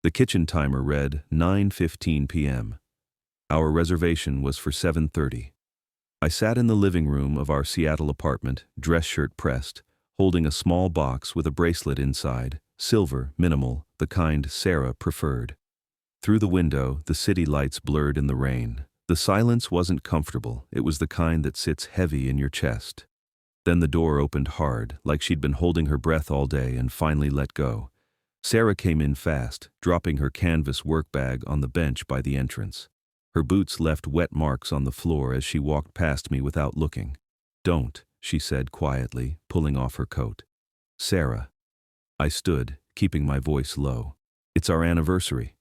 The kitchen timer read 9:15 p.m. Our reservation was for 7:30. I sat in the living room of our Seattle apartment, dress shirt pressed, holding a small box with a bracelet inside, silver, minimal, the kind Sarah preferred. Through the window, the city lights blurred in the rain. The silence wasn't comfortable. It was the kind that sits heavy in your chest. Then the door opened hard, like she'd been holding her breath all day and finally let go. Sarah came in fast, dropping her canvas work bag on the bench by the entrance. Her boots left wet marks on the floor as she walked past me without looking. "Don't," she said quietly, pulling off her coat. "Sarah." I stood, keeping my voice low. "It's our anniversary."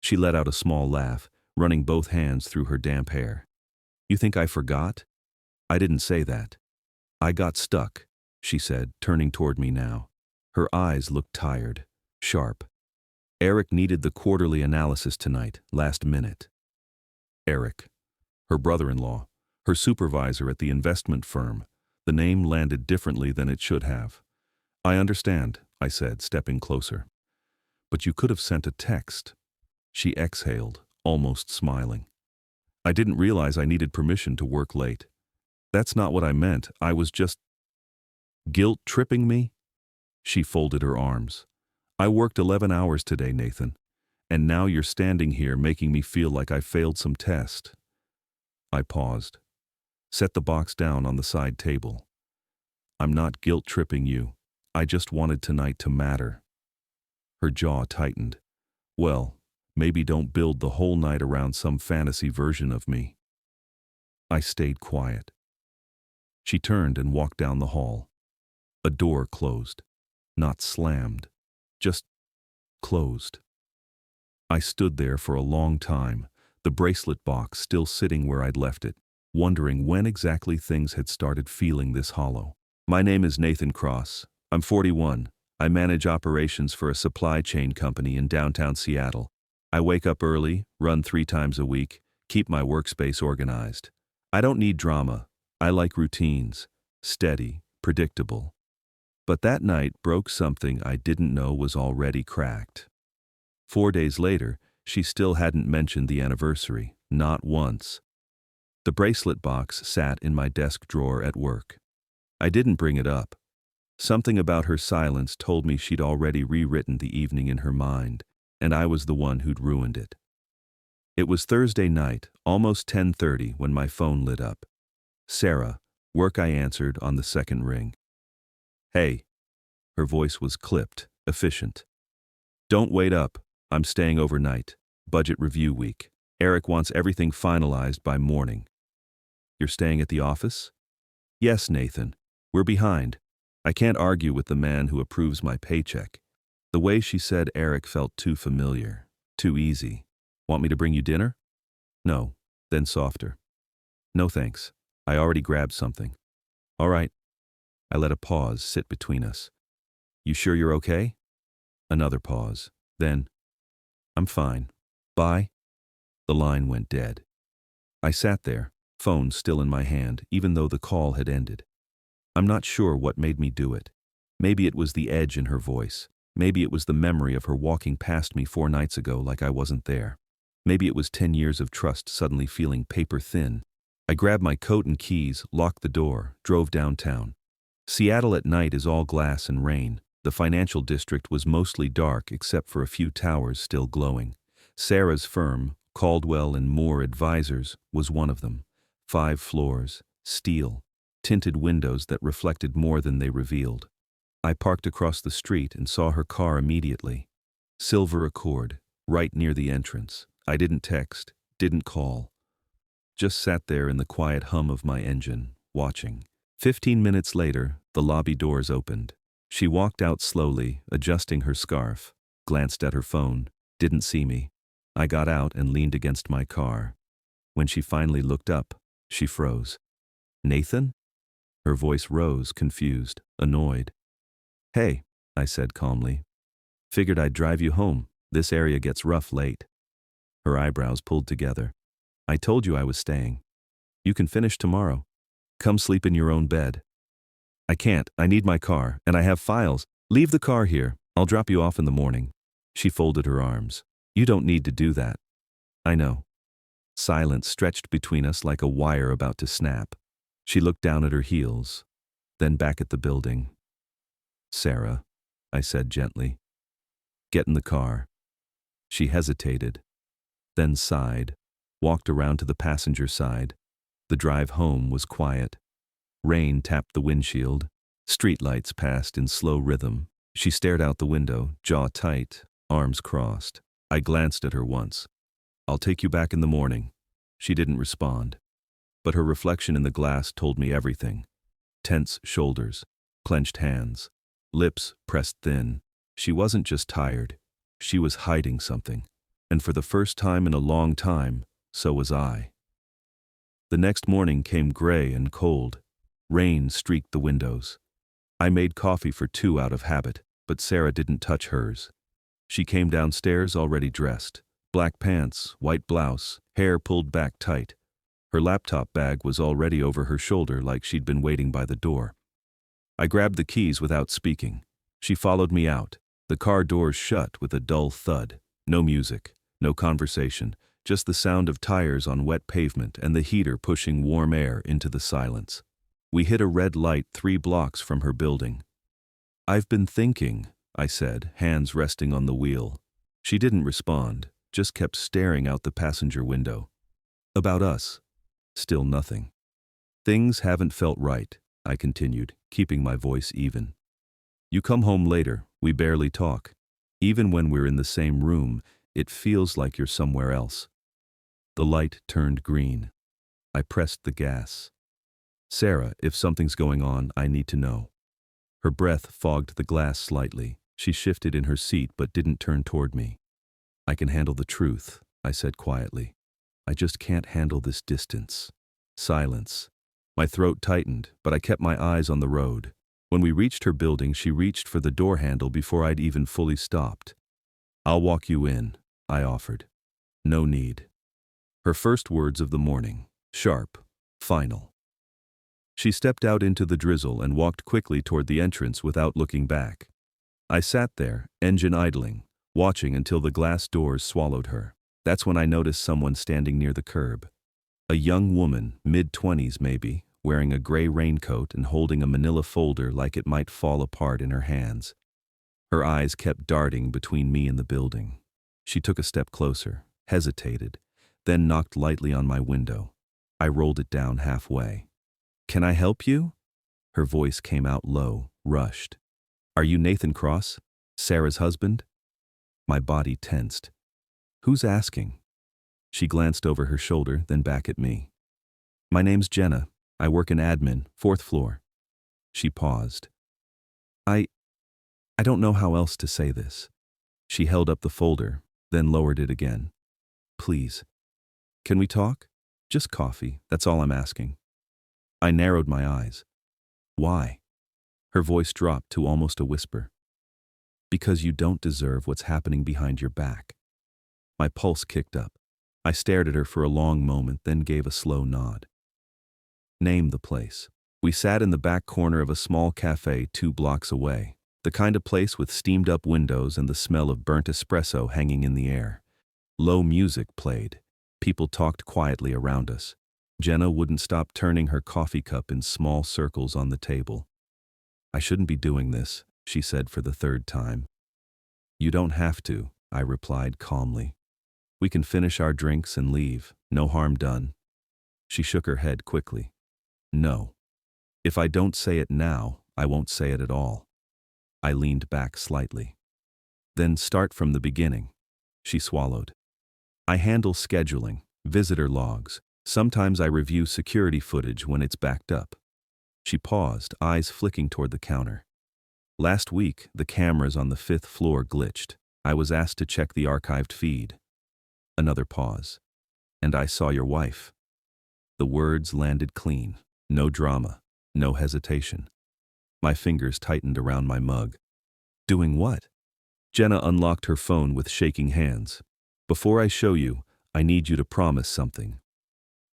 She let out a small laugh, running both hands through her damp hair. "You think I forgot?" "I didn't say that." "I got stuck," she said, turning toward me now. Her eyes looked tired, sharp. "Eric needed the quarterly analysis tonight, last minute." Eric. Her brother-in-law. Her supervisor at the investment firm. The name landed differently than it should have. "I understand," I said, stepping closer. "But you could have sent a text." She exhaled, almost smiling. "I didn't realize I needed permission to work late." "That's not what I meant. I was just—" "Guilt-tripping me?" She folded her arms. "I worked 11 hours today, Nathan. And now you're standing here making me feel like I failed some test." I paused. Set the box down on the side table. "I'm not guilt-tripping you. I just wanted tonight to matter." Her jaw tightened. "Well, maybe don't build the whole night around some fantasy version of me." I stayed quiet. She turned and walked down the hall. A door closed. Not slammed. Just closed. I stood there for a long time, the bracelet box still sitting where I'd left it, wondering when exactly things had started feeling this hollow. "My name is Nathan Cross. I'm 41. I manage operations for a supply chain company in downtown Seattle. I wake up early, run 3 times a week, keep my workspace organized. I don't need drama. I like routines. Steady, predictable." But that night broke something I didn't know was already cracked. 4 days later, she still hadn't mentioned the anniversary, not once. The bracelet box sat in my desk drawer at work. I didn't bring it up. Something about her silence told me she'd already rewritten the evening in her mind, and I was the one who'd ruined it. It was Thursday night, almost 10:30, when my phone lit up. "Sarah, work," I answered on the second ring. "Hey." Her voice was clipped, efficient. "Don't wait up. I'm staying overnight. Budget review week. Eric wants everything finalized by morning." "You're staying at the office?" "Yes, Nathan. We're behind. I can't argue with the man who approves my paycheck." The way she said Eric felt too familiar, too easy. "Want me to bring you dinner?" "No." Then softer. "No thanks. I already grabbed something." "All right." I let a pause sit between us. "You sure you're okay?" Another pause. Then, "I'm fine. Bye." The line went dead. I sat there, phone still in my hand, even though the call had ended. I'm not sure what made me do it. Maybe it was the edge in her voice. Maybe it was the memory of her walking past me 4 nights ago like I wasn't there. Maybe it was 10 years of trust suddenly feeling paper thin. I grabbed my coat and keys, locked the door, drove downtown. Seattle at night is all glass and rain. The financial district was mostly dark except for a few towers still glowing. Sarah's firm, Caldwell and Moore Advisors, was one of them. 5 floors, steel, tinted windows that reflected more than they revealed. I parked across the street and saw her car immediately. Silver Accord, right near the entrance. I didn't text, didn't call. Just sat there in the quiet hum of my engine, watching. 15 minutes later, the lobby doors opened. She walked out slowly, adjusting her scarf, glanced at her phone, didn't see me. I got out and leaned against my car. When she finally looked up, she froze. "Nathan?" Her voice rose, confused, annoyed. "Hey," I said calmly. "Figured I'd drive you home. This area gets rough late." Her eyebrows pulled together. "I told you I was staying. You can finish tomorrow. Come sleep in your own bed." "I can't. I need my car, and I have files." "Leave the car here. I'll drop you off in the morning." She folded her arms. You don't need to do that. I know. Silence stretched between us like a wire about to snap. She looked down at her heels, then back at the building. Sarah, I said gently. Get in the car. She hesitated, then sighed, walked around to the passenger side. The drive home was quiet. Rain tapped the windshield. Streetlights passed in slow rhythm. She stared out the window, jaw tight, arms crossed. I glanced at her once. I'll take you back in the morning. She didn't respond. But her reflection in the glass told me everything. Tense shoulders, clenched hands, lips pressed thin. She wasn't just tired. She was hiding something. And for the first time in a long time, so was I. The next morning came gray and cold. Rain streaked the windows. I made coffee for 2 out of habit, but Sarah didn't touch hers. She came downstairs already dressed. Black pants, white blouse, hair pulled back tight. Her laptop bag was already over her shoulder like she'd been waiting by the door. I grabbed the keys without speaking. She followed me out. The car doors shut with a dull thud. No music, no conversation, just the sound of tires on wet pavement and the heater pushing warm air into the silence. We hit a red light 3 blocks from her building. I've been thinking, I said, hands resting on the wheel. She didn't respond, just kept staring out the passenger window. About us. Still nothing. Things haven't felt right, I continued, keeping my voice even. You come home later, we barely talk. Even when we're in the same room, it feels like you're somewhere else. The light turned green. I pressed the gas. Sarah, if something's going on, I need to know. Her breath fogged the glass slightly. She shifted in her seat but didn't turn toward me. I can handle the truth, I said quietly. I just can't handle this distance. Silence. My throat tightened, but I kept my eyes on the road. When we reached her building, she reached for the door handle before I'd even fully stopped. I'll walk you in, I offered. No need. Her first words of the morning. Sharp. Final. She stepped out into the drizzle and walked quickly toward the entrance without looking back. I sat there, engine idling, watching until the glass doors swallowed her. That's when I noticed someone standing near the curb. A young woman, mid-20s maybe, wearing a gray raincoat and holding a manila folder like it might fall apart in her hands. Her eyes kept darting between me and the building. She took a step closer, hesitated, then knocked lightly on my window. I rolled it down halfway. Can I help you? Her voice came out low, rushed. Are you Nathan Cross, Sarah's husband? My body tensed. Who's asking? She glanced over her shoulder, then back at me. My name's Jenna. I work in admin, 4th floor. She paused. I don't know how else to say this. She held up the folder, then lowered it again. Please. Can we talk? Just coffee, that's all I'm asking. I narrowed my eyes. Why? Her voice dropped to almost a whisper. Because you don't deserve what's happening behind your back. My pulse kicked up. I stared at her for a long moment, then gave a slow nod. Name the place. We sat in the back corner of a small cafe 2 blocks away, the kind of place with steamed-up windows and the smell of burnt espresso hanging in the air. Low music played. People talked quietly around us. Jenna wouldn't stop turning her coffee cup in small circles on the table. I shouldn't be doing this, she said for the 3rd time. You don't have to, I replied calmly. We can finish our drinks and leave, no harm done. She shook her head quickly. No. If I don't say it now, I won't say it at all. I leaned back slightly. Then start from the beginning. She swallowed. I handle scheduling, visitor logs. Sometimes I review security footage when it's backed up. She paused, eyes flicking toward the counter. Last week, the cameras on the 5th floor glitched. I was asked to check the archived feed. Another pause. And I saw your wife. The words landed clean. No drama. No hesitation. My fingers tightened around my mug. Doing what? Jenna unlocked her phone with shaking hands. Before I show you, I need you to promise something.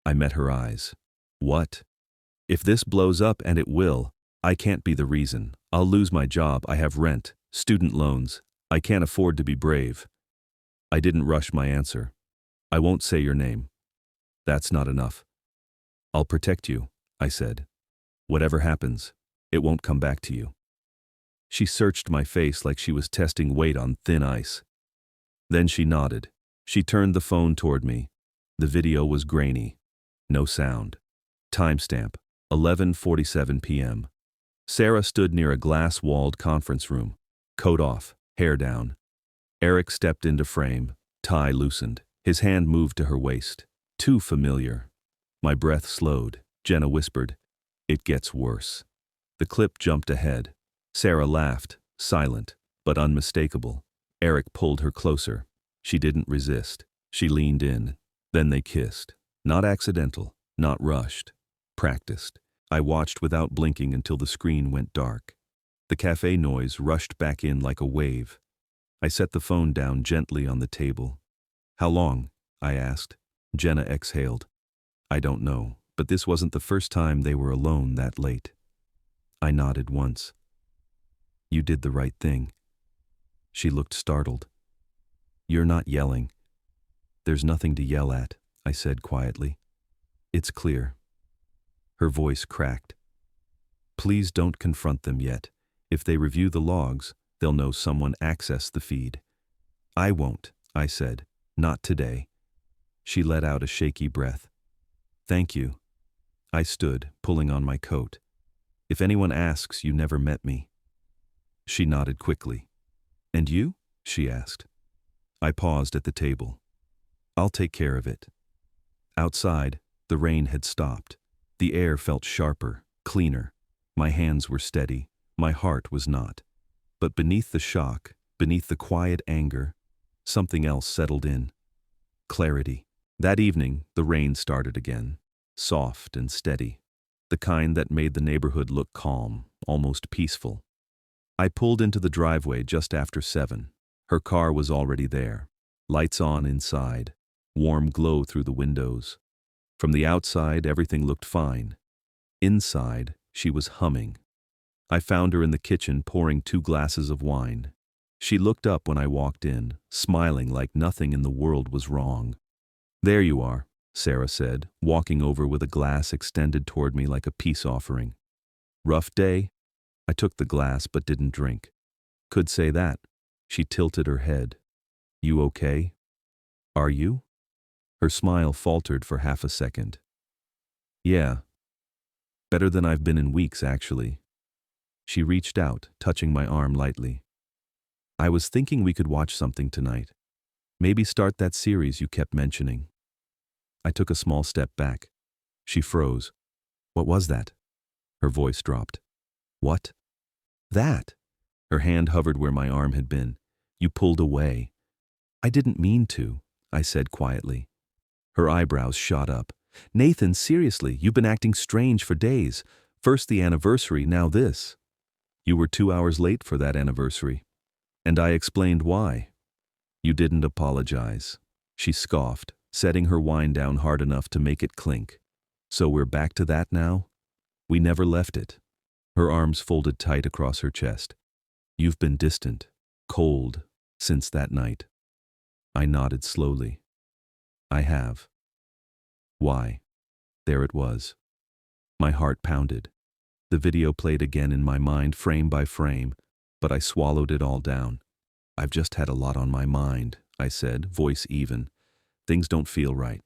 I met her eyes. What? If this blows up, and it will, I can't be the reason. I'll lose my job, I have rent, student loans. I can't afford to be brave. I didn't rush my answer. I won't say your name. That's not enough. I'll protect you, I said. Whatever happens, it won't come back to you. She searched my face like she was testing weight on thin ice. Then she nodded. She turned the phone toward me. The video was grainy. No sound. Timestamp, 11:47 p.m. Sarah stood near a glass-walled conference room. Coat off, hair down. Eric stepped into frame, tie loosened. His hand moved to her waist. Too familiar. My breath slowed. Jenna whispered, "It gets worse." The clip jumped ahead. Sarah laughed, silent, but unmistakable. Eric pulled her closer. She didn't resist. She leaned in. Then they kissed. Not accidental, not rushed. Practiced. I watched without blinking until the screen went dark. The cafe noise rushed back in like a wave. I set the phone down gently on the table. "How long?" I asked. Jenna exhaled. "I don't know, but this wasn't the first time they were alone that late." I nodded once. "You did the right thing." She looked startled. "You're not yelling." "There's nothing to yell at," I said quietly. "It's clear." Her voice cracked. "Please don't confront them yet. If they review the logs, they'll know someone accessed the feed." "I won't," I said. "Not today." She let out a shaky breath. "Thank you." I stood, pulling on my coat. "If anyone asks, you never met me." She nodded quickly. "And you?" she asked. I paused at the table. "I'll take care of it." Outside, the rain had stopped. The air felt sharper, cleaner. My hands were steady. My heart was not. But beneath the shock, beneath the quiet anger, something else settled in. Clarity. That evening, the rain started again. Soft and steady. The kind that made the neighborhood look calm, almost peaceful. I pulled into the driveway just after 7. Her car was already there. Lights on inside. Warm glow through the windows. From the outside, everything looked fine. Inside, she was humming. I found her in the kitchen pouring 2 glasses of wine. She looked up when I walked in, smiling like nothing in the world was wrong. "There you are," Sarah said, walking over with a glass extended toward me like a peace offering. "Rough day?" I took the glass but didn't drink. "Could say that." She tilted her head. "You okay?" "Are you?" Her smile faltered for half a second. "Yeah. Better than I've been in weeks, actually." She reached out, touching my arm lightly. "I was thinking we could watch something tonight. Maybe start that series you kept mentioning." I took a small step back. She froze. "What was that?" Her voice dropped. "What?" "That." Her hand hovered where my arm had been. "You pulled away." "I didn't mean to," I said quietly. Her eyebrows shot up. "Nathan, seriously, you've been acting strange for days. First the anniversary, now this." "You were 2 hours late for that anniversary." And I explained why. "You didn't apologize." She scoffed, setting her wine down hard enough to make it clink. "So we're back to that now?" "We never left it." Her arms folded tight across her chest. "You've been distant, cold, since that night." I nodded slowly. "I have." "Why?" There it was. My heart pounded. The video played again in my mind, frame by frame, but I swallowed it all down. "I've just had a lot on my mind," I said, voice even. "Things don't feel right."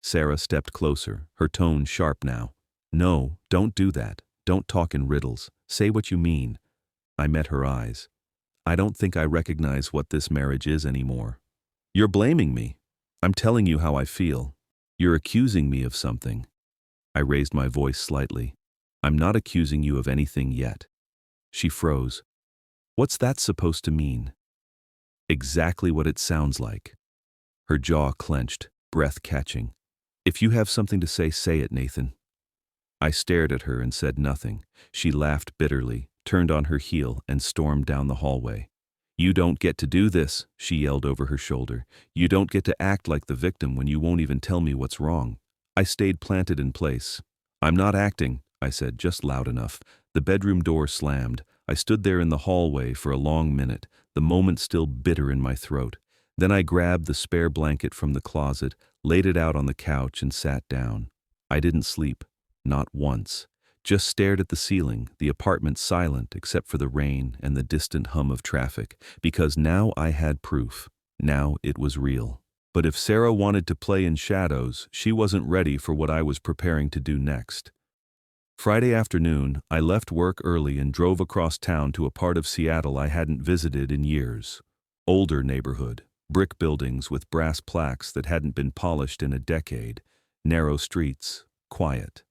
Sarah stepped closer, her tone sharp now. "No, don't do that. Don't talk in riddles. Say what you mean." I met her eyes. "I don't think I recognize what this marriage is anymore." "You're blaming me." "I'm telling you how I feel." "You're accusing me of something." I raised my voice slightly. "I'm not accusing you of anything yet." She froze. "What's that supposed to mean?" "Exactly what it sounds like." Her jaw clenched, breath catching. "If you have something to say it, Nathan." I stared at her and said nothing. She laughed bitterly, turned on her heel, and stormed down the hallway. "You don't get to do this," she yelled over her shoulder. "You don't get to act like the victim when you won't even tell me what's wrong." I stayed planted in place. "I'm not acting," I said just loud enough. The bedroom door slammed. I stood there in the hallway for a long minute, the moment still bitter in my throat. Then I grabbed the spare blanket from the closet, laid it out on the couch, and sat down. I didn't sleep, not once. Just stared at the ceiling, the apartment silent except for the rain and the distant hum of traffic, because now I had proof. Now it was real. But if Sarah wanted to play in shadows, she wasn't ready for what I was preparing to do next. Friday afternoon, I left work early and drove across town to a part of Seattle I hadn't visited in years. Older neighborhood, brick buildings with brass plaques that hadn't been polished in a decade, narrow streets, quiet.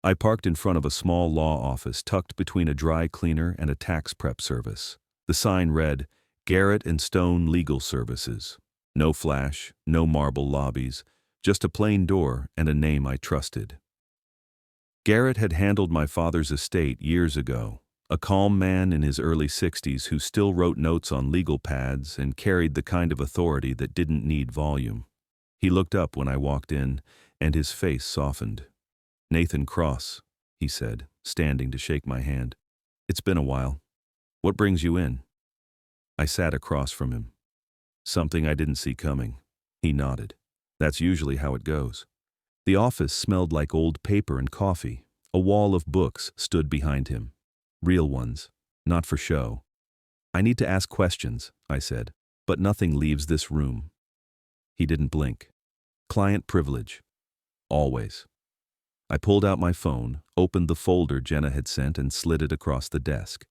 I parked in front of a small law office tucked between a dry cleaner and a tax prep service. The sign read, Garrett and Stone Legal Services. No flash, no marble lobbies, just a plain door and a name I trusted. Garrett had handled my father's estate years ago, a calm man in his early 60s who still wrote notes on legal pads and carried the kind of authority that didn't need volume. He looked up when I walked in, and his face softened. "Nathan Cross," he said, standing to shake my hand. "It's been a while. What brings you in?" I sat across from him. "Something I didn't see coming." He nodded. "That's usually how it goes." The office smelled like old paper and coffee. A wall of books stood behind him. Real ones, not for show. "I need to ask questions," I said, "but nothing leaves this room." He didn't blink. "Client privilege. Always." I pulled out my phone, opened the folder Jenna had sent, and slid it across the desk.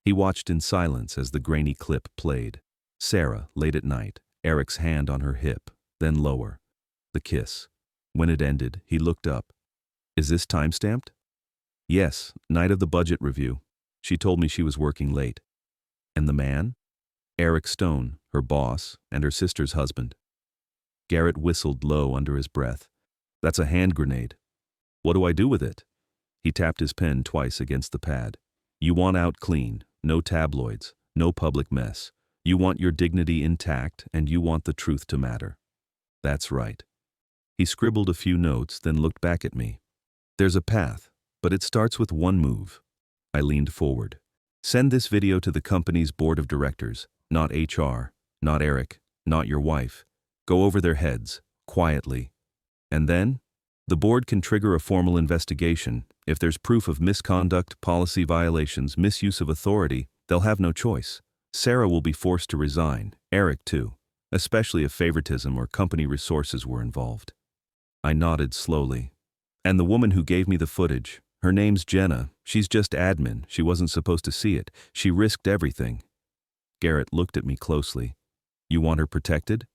He watched in silence as the grainy clip played. Sarah, late at night, Eric's hand on her hip, then lower. The kiss. When it ended, he looked up. "Is this time-stamped?" "Yes, night of the budget review. She told me she was working late." "And the man?" "Eric Stone, her boss, and her sister's husband." Garrett whistled low under his breath. "That's a hand grenade." "What do I do with it?" He tapped his pen twice against the pad. "You want out clean, no tabloids, no public mess. You want your dignity intact, and you want the truth to matter." "That's right." He scribbled a few notes, then looked back at me. "There's a path, but it starts with one move." I leaned forward. "Send this video to the company's board of directors, not HR, not Eric, not your wife. Go over their heads, quietly. And then? The board can trigger a formal investigation. If there's proof of misconduct, policy violations, misuse of authority, they'll have no choice. Sarah will be forced to resign, Eric too, especially if favoritism or company resources were involved." I nodded slowly. "And the woman who gave me the footage, her name's Jenna. She's just admin. She wasn't supposed to see it. She risked everything." Garrett looked at me closely. "You want her protected?"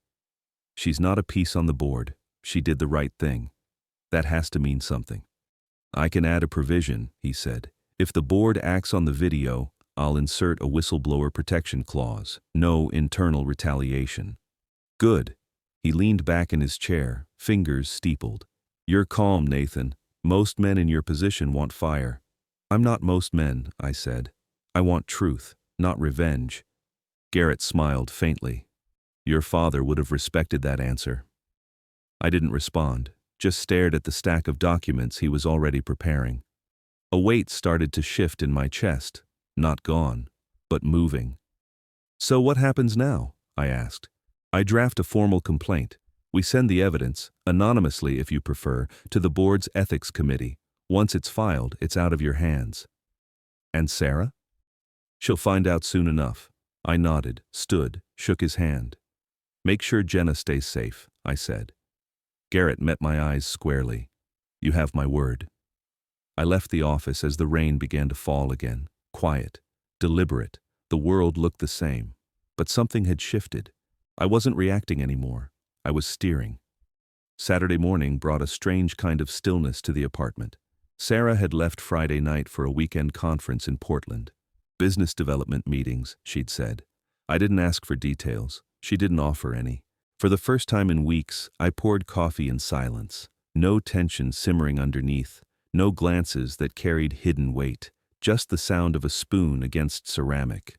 "She's not a piece on the board. She did the right thing. That has to mean something." "I can add a provision," he said. "If the board acts on the video, I'll insert a whistleblower protection clause. No internal retaliation." "Good." He leaned back in his chair, fingers steepled. "You're calm, Nathan. Most men in your position want fire." "I'm not most men," I said. "I want truth, not revenge." Garrett smiled faintly. "Your father would have respected that answer." I didn't respond, just stared at the stack of documents he was already preparing. A weight started to shift in my chest, not gone, but moving. "So what happens now?" I asked. "I draft a formal complaint. We send the evidence, anonymously if you prefer, to the board's ethics committee. Once it's filed, it's out of your hands." "And Sarah?" "She'll find out soon enough." I nodded, stood, shook his hand. "Make sure Jenna stays safe," I said. Garrett met my eyes squarely. "You have my word." I left the office as the rain began to fall again. Quiet, deliberate. The world looked the same. But something had shifted. I wasn't reacting anymore. I was steering. Saturday morning brought a strange kind of stillness to the apartment. Sarah had left Friday night for a weekend conference in Portland. Business development meetings, she'd said. I didn't ask for details. She didn't offer any. For the first time in weeks, I poured coffee in silence. No tension simmering underneath. No glances that carried hidden weight. Just the sound of a spoon against ceramic.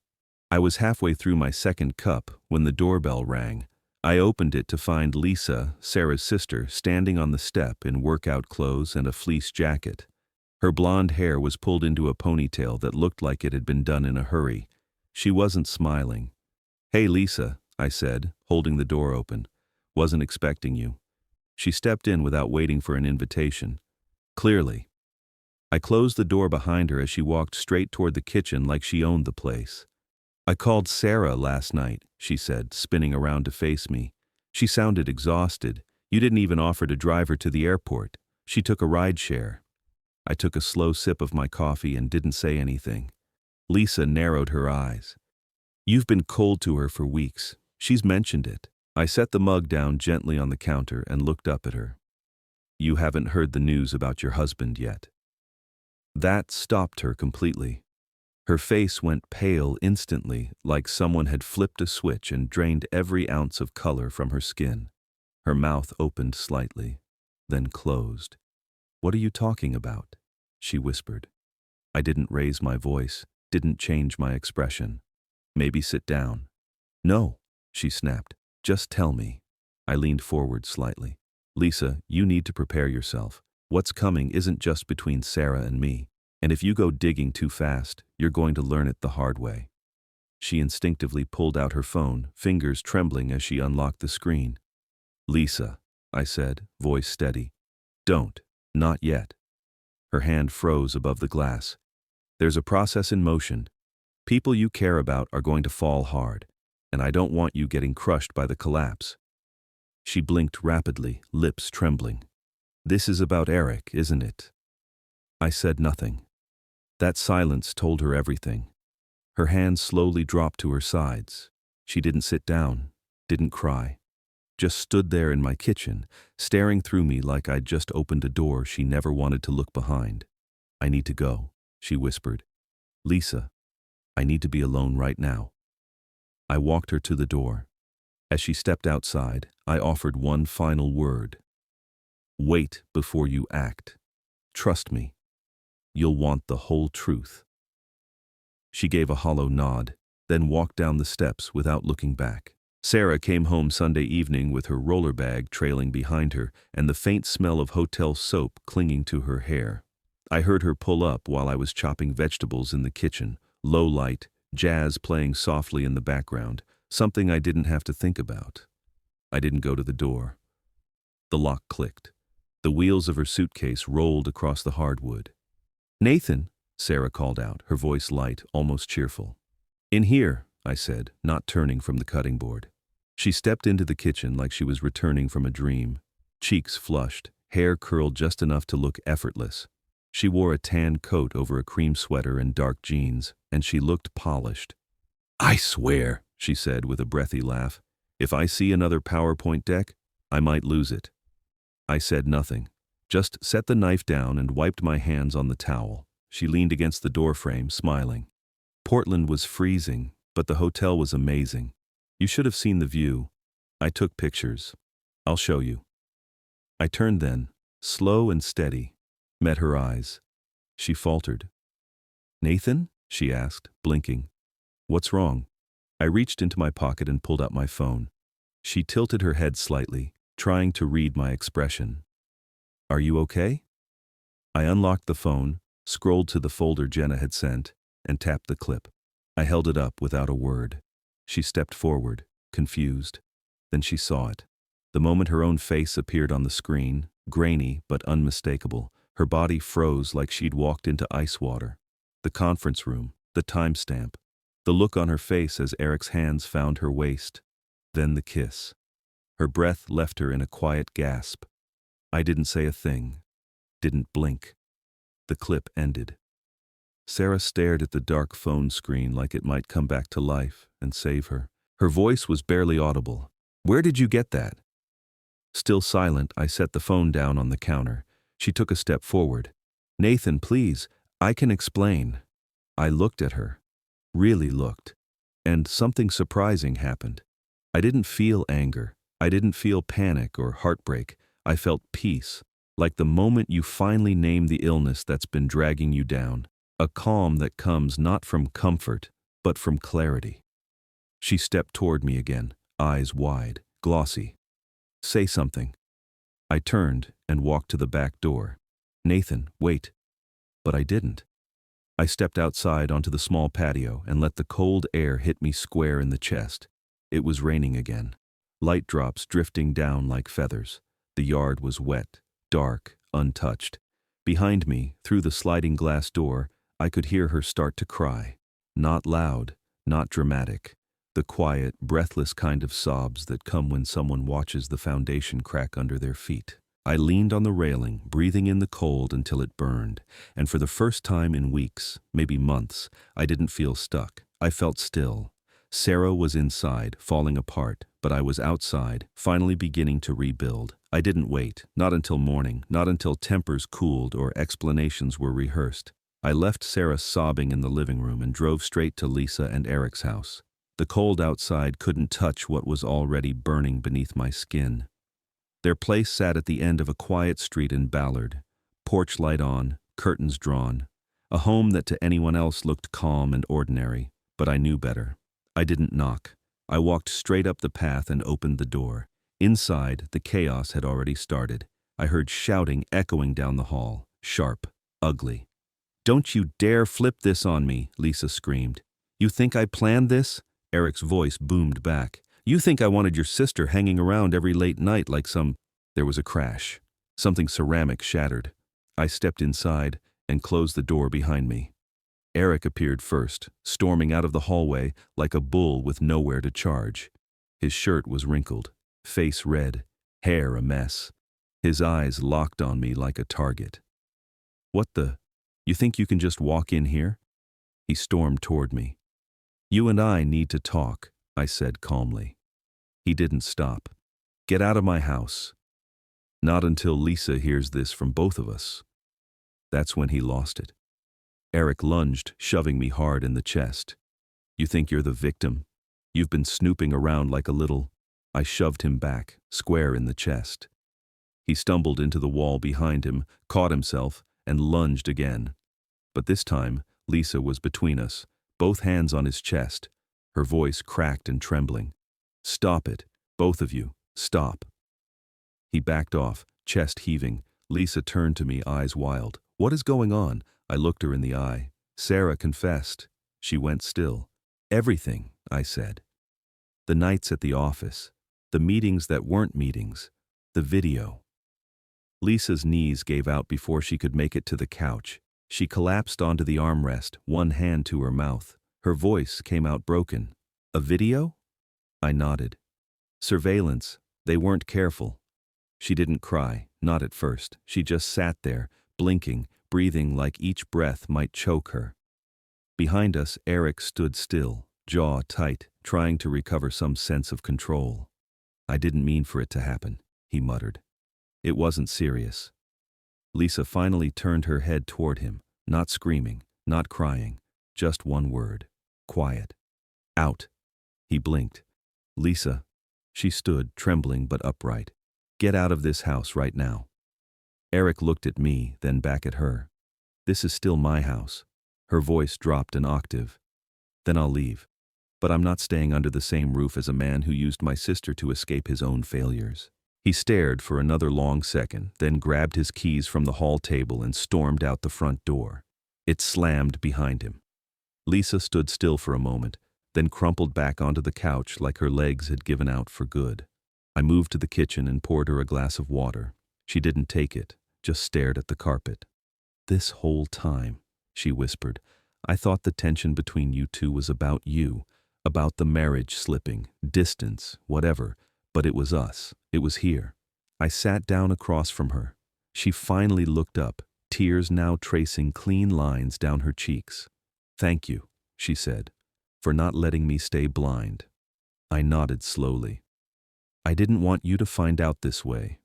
I was halfway through my second cup when the doorbell rang. I opened it to find Lisa, Sarah's sister, standing on the step in workout clothes and a fleece jacket. Her blonde hair was pulled into a ponytail that looked like it had been done in a hurry. She wasn't smiling. "Hey, Lisa," I said, holding the door open. "Wasn't expecting you." She stepped in without waiting for an invitation. Clearly. I closed the door behind her as she walked straight toward the kitchen like she owned the place. "I called Sarah last night," she said, spinning around to face me. "She sounded exhausted. You didn't even offer to drive her to the airport. She took a ride share." I took a slow sip of my coffee and didn't say anything. Lisa narrowed her eyes. "You've been cold to her for weeks. She's mentioned it." I set the mug down gently on the counter and looked up at her. "You haven't heard the news about your husband yet." That stopped her completely. Her face went pale instantly, like someone had flipped a switch and drained every ounce of color from her skin. Her mouth opened slightly, then closed. "What are you talking about?" she whispered. I didn't raise my voice, didn't change my expression. "Maybe sit down." "No," she snapped. "Just tell me." I leaned forward slightly. "Lisa, you need to prepare yourself. What's coming isn't just between Sarah and me. And if you go digging too fast, you're going to learn it the hard way." She instinctively pulled out her phone, fingers trembling as she unlocked the screen. "Lisa," I said, voice steady. "Don't. Not yet." Her hand froze above the glass. "There's a process in motion. People you care about are going to fall hard, and I don't want you getting crushed by the collapse." She blinked rapidly, lips trembling. "This is about Eric, isn't it?" I said nothing. That silence told her everything. Her hands slowly dropped to her sides. She didn't sit down, didn't cry. Just stood there in my kitchen, staring through me like I'd just opened a door she never wanted to look behind. "I need to go," she whispered. "Lisa, I need to be alone right now." I walked her to the door. As she stepped outside, I offered one final word. "Wait before you act. Trust me. You'll want the whole truth." She gave a hollow nod, then walked down the steps without looking back. Sarah came home Sunday evening with her roller bag trailing behind her and the faint smell of hotel soap clinging to her hair. I heard her pull up while I was chopping vegetables in the kitchen, low light, jazz playing softly in the background, something I didn't have to think about. I didn't go to the door. The lock clicked. The wheels of her suitcase rolled across the hardwood. "Nathan," Sarah called out, her voice light, almost cheerful. "In here," I said, not turning from the cutting board. She stepped into the kitchen like she was returning from a dream. Cheeks flushed, hair curled just enough to look effortless. She wore a tan coat over a cream sweater and dark jeans, and she looked polished. "I swear," she said with a breathy laugh, "if I see another PowerPoint deck, I might lose it." I said nothing, just set the knife down and wiped my hands on the towel. She leaned against the doorframe, smiling. Portland was freezing, but the hotel was amazing. You should have seen the view. I took pictures. I'll show you. I turned then, slow and steady, met her eyes. She faltered. "Nathan?" she asked, blinking. "What's wrong?" I reached into my pocket and pulled out my phone. She tilted her head slightly, trying to read my expression. "Are you okay?" I unlocked the phone, scrolled to the folder Jenna had sent, and tapped the clip. I held it up without a word. She stepped forward, confused. Then she saw it. The moment her own face appeared on the screen, grainy but unmistakable, her body froze like she'd walked into ice water. The conference room, the timestamp, the look on her face as Eric's hands found her waist, then the kiss. Her breath left her in a quiet gasp. I didn't say a thing, didn't blink. The clip ended. Sarah stared at the dark phone screen like it might come back to life and save her. Her voice was barely audible. "Where did you get that?" Still silent, I set the phone down on the counter. She took a step forward. "Nathan, please, I can explain." I looked at her. Really looked. And something surprising happened. I didn't feel anger. I didn't feel panic or heartbreak. I felt peace, like the moment you finally name the illness that's been dragging you down. A calm that comes not from comfort, but from clarity. She stepped toward me again, eyes wide, glossy. "Say something." I turned and walked to the back door. "Nathan, wait." But I didn't. I stepped outside onto the small patio and let the cold air hit me square in the chest. It was raining again. Light drops drifting down like feathers. The yard was wet, dark, untouched. Behind me, through the sliding glass door, I could hear her start to cry. Not loud, not dramatic. The quiet, breathless kind of sobs that come when someone watches the foundation crack under their feet. I leaned on the railing, breathing in the cold until it burned, and for the first time in weeks, maybe months, I didn't feel stuck. I felt still. Sarah was inside, falling apart, but I was outside, finally beginning to rebuild. I didn't wait, not until morning, not until tempers cooled or explanations were rehearsed. I left Sarah sobbing in the living room and drove straight to Lisa and Eric's house. The cold outside couldn't touch what was already burning beneath my skin. Their place sat at the end of a quiet street in Ballard, porch light on, curtains drawn, a home that to anyone else looked calm and ordinary, but I knew better. I didn't knock. I walked straight up the path and opened the door. Inside, the chaos had already started. I heard shouting echoing down the hall, sharp, ugly. "Don't you dare flip this on me," Lisa screamed. "You think I planned this?" Eric's voice boomed back. "You think I wanted your sister hanging around every late night like some—" There was a crash. Something ceramic shattered. I stepped inside and closed the door behind me. Eric appeared first, storming out of the hallway like a bull with nowhere to charge. His shirt was wrinkled, face red, hair a mess. His eyes locked on me like a target. "What the? You think you can just walk in here?" He stormed toward me. "You and I need to talk," I said calmly. He didn't stop. "Get out of my house." "Not until Lisa hears this from both of us." That's when he lost it. Eric lunged, shoving me hard in the chest. "You think you're the victim? You've been snooping around like a little—" I shoved him back, square in the chest. He stumbled into the wall behind him, caught himself, and lunged again. But this time, Lisa was between us, both hands on his chest, her voice cracked and trembling. "Stop it, both of you, stop." He backed off, chest heaving. Lisa turned to me, eyes wild. "What is going on?" I looked her in the eye. "Sarah confessed." She went still. "Everything," I said. "The nights at the office, the meetings that weren't meetings, the video." Lisa's knees gave out before she could make it to the couch. She collapsed onto the armrest, one hand to her mouth. Her voice came out broken. "A video?" I nodded. "Surveillance. They weren't careful." She didn't cry, not at first. She just sat there, blinking, breathing like each breath might choke her. Behind us, Eric stood still, jaw tight, trying to recover some sense of control. "I didn't mean for it to happen," he muttered. "It wasn't serious." Lisa finally turned her head toward him, not screaming, not crying, just one word. "Quiet." "Out." He blinked. "Lisa." She stood, trembling but upright. "Get out of this house right now." Eric looked at me, then back at her. "This is still my house." Her voice dropped an octave. "Then I'll leave. But I'm not staying under the same roof as a man who used my sister to escape his own failures." He stared for another long second, then grabbed his keys from the hall table and stormed out the front door. It slammed behind him. Lisa stood still for a moment, then crumpled back onto the couch like her legs had given out for good. I moved to the kitchen and poured her a glass of water. She didn't take it, just stared at the carpet. "This whole time," she whispered, "I thought the tension between you two was about you, about the marriage slipping, distance, whatever, but it was us. It was here." I sat down across from her. She finally looked up, tears now tracing clean lines down her cheeks. "Thank you," she said, "for not letting me stay blind." I nodded slowly. "I didn't want you to find out this way."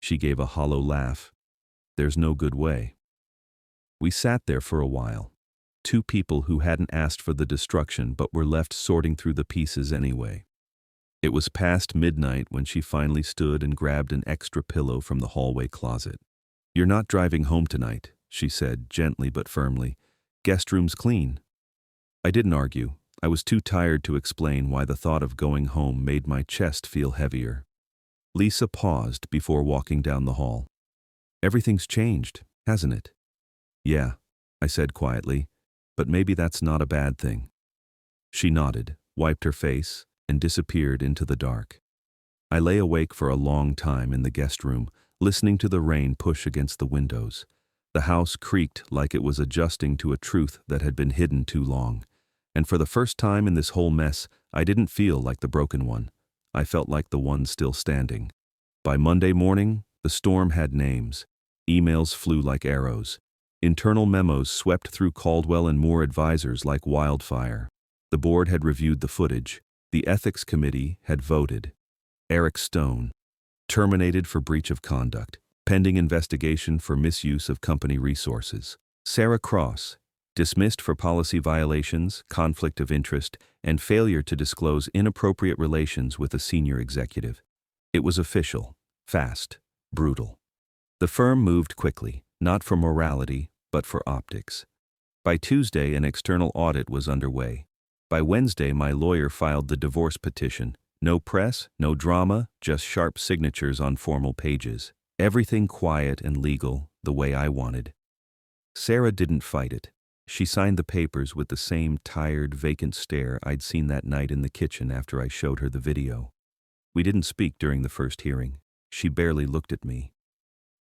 She gave a hollow laugh. "There's no good way." We sat there for a while. Two people who hadn't asked for the destruction but were left sorting through the pieces anyway. It was past midnight when she finally stood and grabbed an extra pillow from the hallway closet. "You're not driving home tonight," she said, gently but firmly. "Guest room's clean." I didn't argue. I was too tired to explain why the thought of going home made my chest feel heavier. Lisa paused before walking down the hall. "Everything's changed, hasn't it?" Yeah, I said quietly, but maybe that's not a bad thing. She nodded, wiped her face, and disappeared into the dark. I lay awake for a long time in the guest room, listening to the rain push against the windows. The house creaked like it was adjusting to a truth that had been hidden too long. And for the first time in this whole mess, I didn't feel like the broken one. I felt like the one still standing. By Monday morning, the storm had names. Emails flew like arrows. Internal memos swept through Caldwell and Moore advisors like wildfire. The board had reviewed the footage. The ethics committee had voted. Eric Stone, terminated for breach of conduct, pending investigation for misuse of company resources. Sarah Cross, dismissed for policy violations, conflict of interest, and failure to disclose inappropriate relations with a senior executive. It was official, fast, brutal. The firm moved quickly, not for morality, but for optics. By Tuesday, an external audit was underway. By Wednesday, my lawyer filed the divorce petition. No press, no drama, just sharp signatures on formal pages. Everything quiet and legal, the way I wanted. Sarah didn't fight it. She signed the papers with the same tired, vacant stare I'd seen that night in the kitchen after I showed her the video. We didn't speak during the first hearing. She barely looked at me.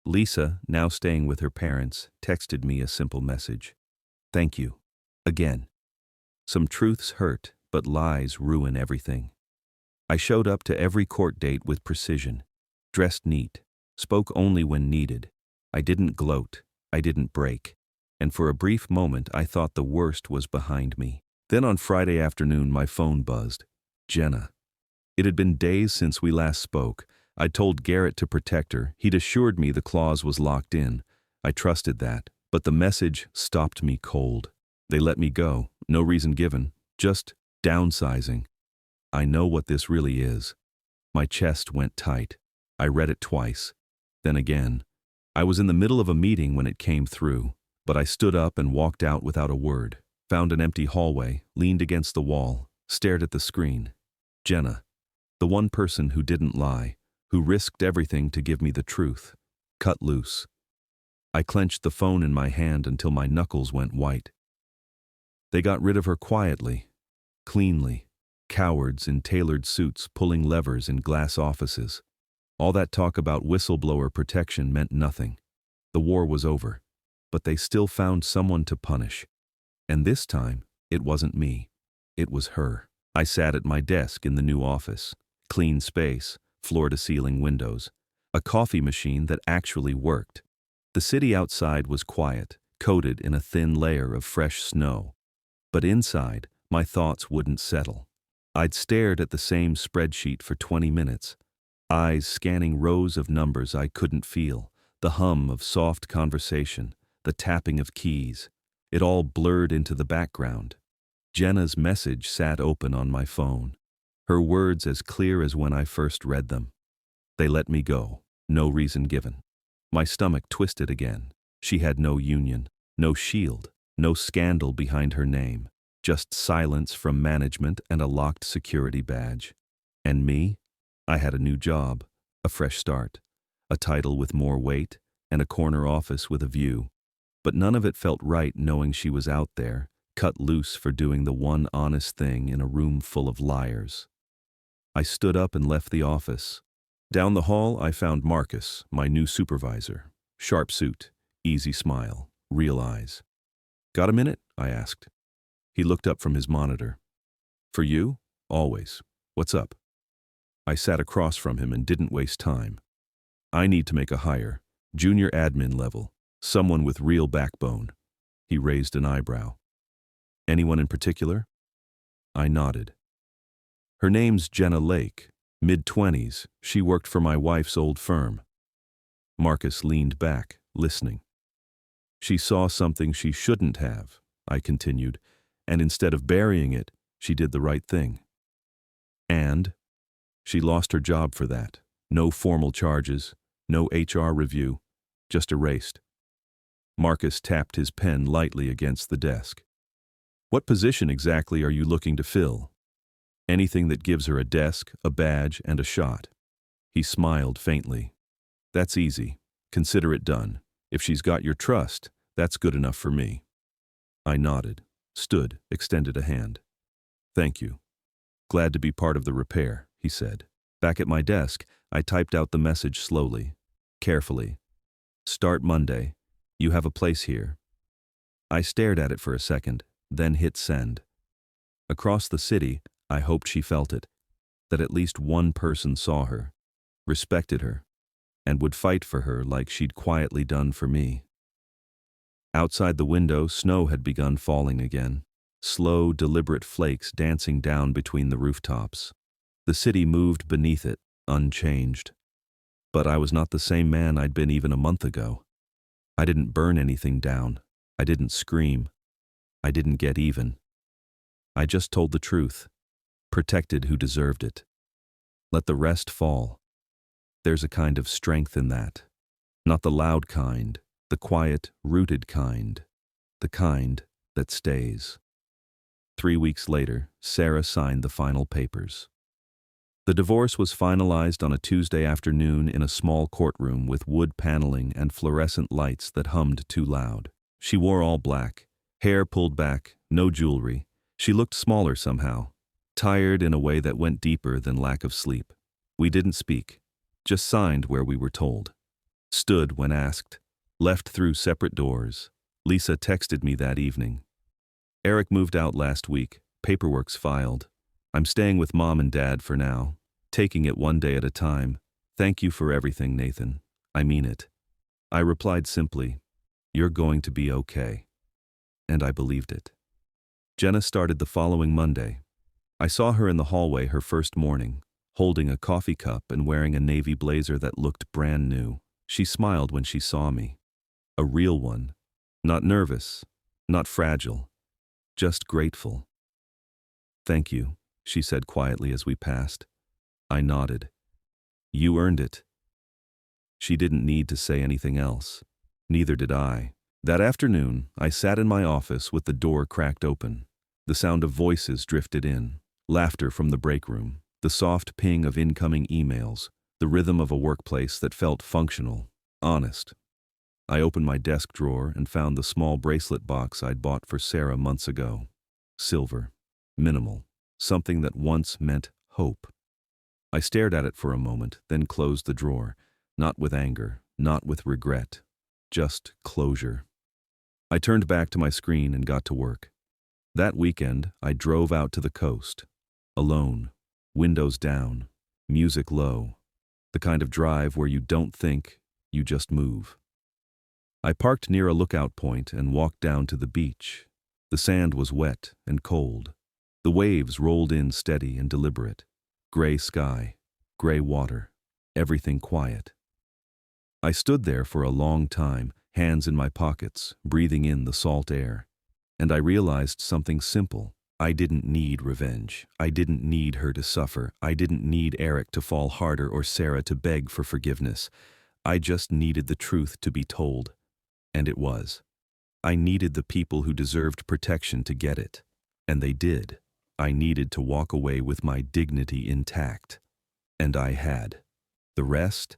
Lisa, now staying with her parents, texted me a simple message. Thank you. Again. Some truths hurt, but lies ruin everything. I showed up to every court date with precision, dressed neat, spoke only when needed. I didn't gloat, I didn't break, and for a brief moment I thought the worst was behind me. Then on Friday afternoon my phone buzzed. Jenna. It had been days since we last spoke. I'd told Garrett to protect her. He'd assured me the clause was locked in. I trusted that, but the message stopped me cold. They let me go, no reason given, just downsizing. I know what this really is. My chest went tight. I read it twice, then again. I was in the middle of a meeting when it came through, but I stood up and walked out without a word, found an empty hallway, leaned against the wall, stared at the screen. Jenna, the one person who didn't lie, who risked everything to give me the truth, cut loose. I clenched the phone in my hand until my knuckles went white. They got rid of her quietly, cleanly. Cowards in tailored suits pulling levers in glass offices. All that talk about whistleblower protection meant nothing. The war was over, but they still found someone to punish. And this time, it wasn't me. It was her. I sat at my desk in the new office. Clean space, floor-to-ceiling windows. A coffee machine that actually worked. The city outside was quiet, coated in a thin layer of fresh snow. But inside, my thoughts wouldn't settle. I'd stared at the same spreadsheet for 20 minutes, eyes scanning rows of numbers I couldn't feel, the hum of soft conversation, the tapping of keys. It all blurred into the background. Jenna's message sat open on my phone, her words as clear as when I first read them. They let me go, no reason given. My stomach twisted again. She had no union, no shield, no scandal behind her name. Just silence from management and a locked security badge. And me? I had a new job, a fresh start, a title with more weight, and a corner office with a view. But none of it felt right knowing she was out there, cut loose for doing the one honest thing in a room full of liars. I stood up and left the office. Down the hall I found Marcus, my new supervisor. Sharp suit, easy smile, real eyes. Got a minute? I asked. He looked up from his monitor. For you? Always. What's up? I sat across from him and didn't waste time. I need to make a hire, junior admin level, someone with real backbone. He raised an eyebrow. Anyone in particular? I nodded. Her name's Jenna Lake, mid-20s. She worked for my wife's old firm. Marcus leaned back, listening. She saw something she shouldn't have, I continued, and instead of burying it, she did the right thing. And she lost her job for that. No formal charges, no HR review, just erased. Marcus tapped his pen lightly against the desk. What position exactly are you looking to fill? Anything that gives her a desk, a badge, and a shot. He smiled faintly. That's easy. Consider it done. If she's got your trust, That's good enough for me. I nodded, stood, extended a hand. Thank you. Glad to be part of the repair, he said. Back at my desk, I typed out the message slowly, carefully. Start Monday. You have a place here. I stared at it for a second, then hit send. Across the city, I hoped she felt it, that at least one person saw her, respected her, and would fight for her like she'd quietly done for me. Outside the window, snow had begun falling again, slow, deliberate flakes dancing down between the rooftops. The city moved beneath it, unchanged. But I was not the same man I'd been even a month ago. I didn't burn anything down. I didn't scream. I didn't get even. I just told the truth, protected who deserved it. Let the rest fall. There's a kind of strength in that. Not the loud kind, the quiet, rooted kind. The kind that stays. 3 weeks later, Sarah signed the final papers. The divorce was finalized on a Tuesday afternoon in a small courtroom with wood paneling and fluorescent lights that hummed too loud. She wore all black, hair pulled back, no jewelry. She looked smaller somehow, tired in a way that went deeper than lack of sleep. We didn't speak, just signed where we were told. Stood when asked, left through separate doors. Lisa texted me that evening. Eric moved out last week, paperwork's filed. I'm staying with Mom and Dad for now, taking it one day at a time. Thank you for everything, Nathan. I mean it. I replied simply, you're going to be okay. And I believed it. Jenna started the following Monday. I saw her in the hallway her first morning, holding a coffee cup and wearing a navy blazer that looked brand new. She smiled when she saw me. A real one. Not nervous, not fragile, just grateful. Thank you, she said quietly as we passed. I nodded. You earned it. She didn't need to say anything else. Neither did I. That afternoon, I sat in my office with the door cracked open. The sound of voices drifted in, laughter from the break room, the soft ping of incoming emails, the rhythm of a workplace that felt functional, honest. I opened my desk drawer and found the small bracelet box I'd bought for Sarah months ago. Silver, minimal, something that once meant hope. I stared at it for a moment, then closed the drawer, not with anger, not with regret, just closure. I turned back to my screen and got to work. That weekend, I drove out to the coast, alone, windows down, music low, the kind of drive where you don't think, you just move. I parked near a lookout point and walked down to the beach. The sand was wet and cold. The waves rolled in steady and deliberate. Gray sky, gray water, everything quiet. I stood there for a long time, hands in my pockets, breathing in the salt air. And I realized something simple. I didn't need revenge. I didn't need her to suffer. I didn't need Eric to fall harder or Sarah to beg for forgiveness. I just needed the truth to be told. And it was. I needed the people who deserved protection to get it. And they did. I needed to walk away with my dignity intact. And I had. The rest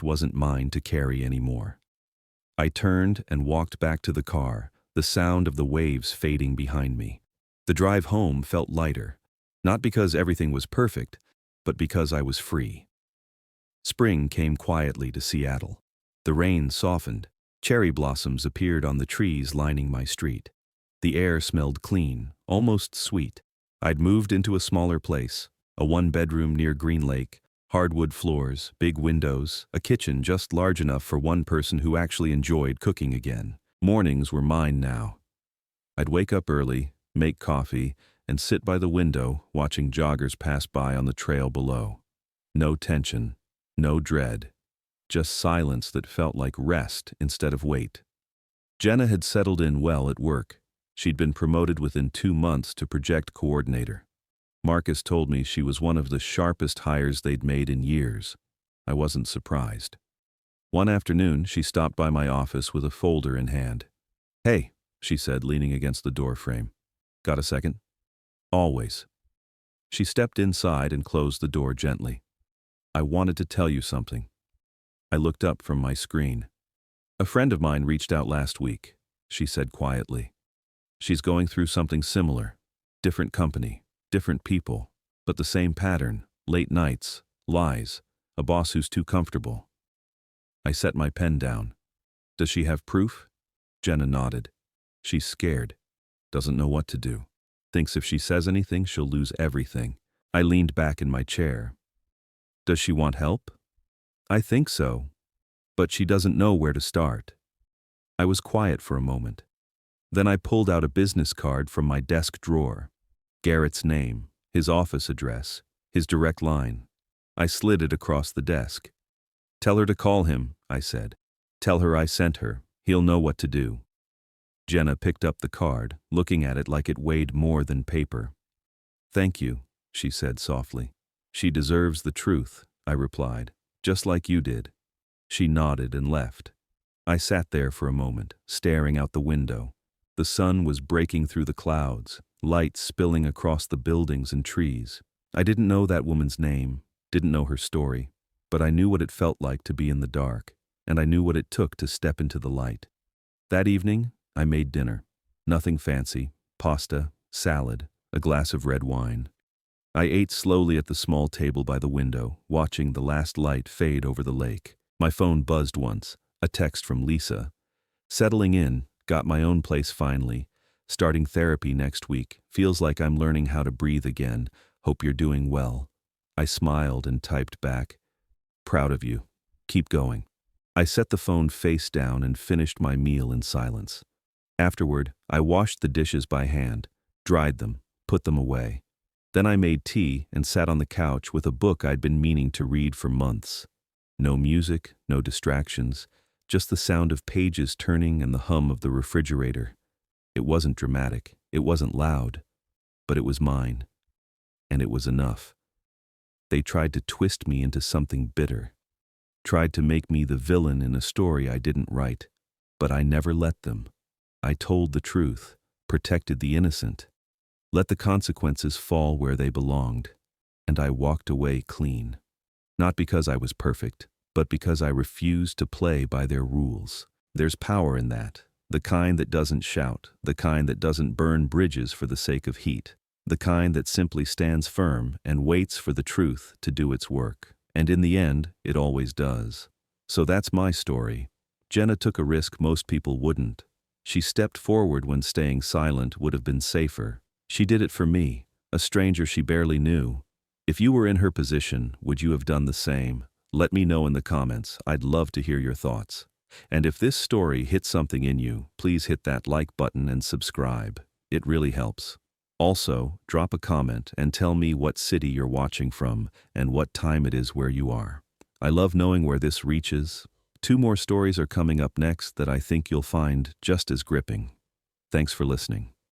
wasn't mine to carry anymore. I turned and walked back to the car, the sound of the waves fading behind me. The drive home felt lighter, not because everything was perfect, but because I was free. Spring came quietly to Seattle. The rain softened. Cherry blossoms appeared on the trees lining my street. The air smelled clean, almost sweet. I'd moved into a smaller place, a one-bedroom near Green Lake, hardwood floors, big windows, a kitchen just large enough for one person who actually enjoyed cooking again. Mornings were mine now. I'd wake up early, make coffee, and sit by the window watching joggers pass by on the trail below. No tension, no dread. Just silence that felt like rest instead of weight. Jenna had settled in well at work. She'd been promoted within 2 months to project coordinator. Marcus told me she was one of the sharpest hires they'd made in years. I wasn't surprised. One afternoon, she stopped by my office with a folder in hand. "Hey," she said, leaning against the door frame. "Got a second?" "Always." She stepped inside and closed the door gently. "I wanted to tell you something." I looked up from my screen. A friend of mine reached out last week, she said quietly. She's going through something similar. Different company, different people, but the same pattern: late nights, lies, a boss who's too comfortable. I set my pen down. Does she have proof? Jenna nodded. She's scared. Doesn't know what to do. Thinks if she says anything, she'll lose everything. I leaned back in my chair. Does she want help? I think so, but she doesn't know where to start. I was quiet for a moment. Then I pulled out a business card from my desk drawer. Garrett's name, his office address, his direct line. I slid it across the desk. Tell her to call him, I said. Tell her I sent her. He'll know what to do. Jenna picked up the card, looking at it like it weighed more than paper. Thank you, she said softly. She deserves the truth, I replied, just like you did. She nodded and left. I sat there for a moment, staring out the window. The sun was breaking through the clouds, light spilling across the buildings and trees. I didn't know that woman's name, didn't know her story, but I knew what it felt like to be in the dark, and I knew what it took to step into the light. That evening, I made dinner. Nothing fancy: pasta, salad, a glass of red wine. I ate slowly at the small table by the window, watching the last light fade over the lake. My phone buzzed once, a text from Lisa. Settling in, got my own place finally. Starting therapy next week. Feels like I'm learning how to breathe again. Hope you're doing well. I smiled and typed back. Proud of you. Keep going. I set the phone face down and finished my meal in silence. Afterward, I washed the dishes by hand, dried them, put them away. Then I made tea and sat on the couch with a book I'd been meaning to read for months. No music, no distractions, just the sound of pages turning and the hum of the refrigerator. It wasn't dramatic, it wasn't loud, but it was mine. And it was enough. They tried to twist me into something bitter, tried to make me the villain in a story I didn't write, but I never let them. I told the truth, protected the innocent, let the consequences fall where they belonged, and I walked away clean. Not because I was perfect, but because I refused to play by their rules. There's power in that, the kind that doesn't shout, the kind that doesn't burn bridges for the sake of heat, the kind that simply stands firm and waits for the truth to do its work. And in the end, it always does. So that's my story. Jenna took a risk most people wouldn't. She stepped forward when staying silent would have been safer. She did it for me, a stranger she barely knew. If you were in her position, would you have done the same? Let me know in the comments. I'd love to hear your thoughts. And if this story hit something in you, please hit that like button and subscribe. It really helps. Also, drop a comment and tell me what city you're watching from and what time it is where you are. I love knowing where this reaches. 2 more stories are coming up next that I think you'll find just as gripping. Thanks for listening.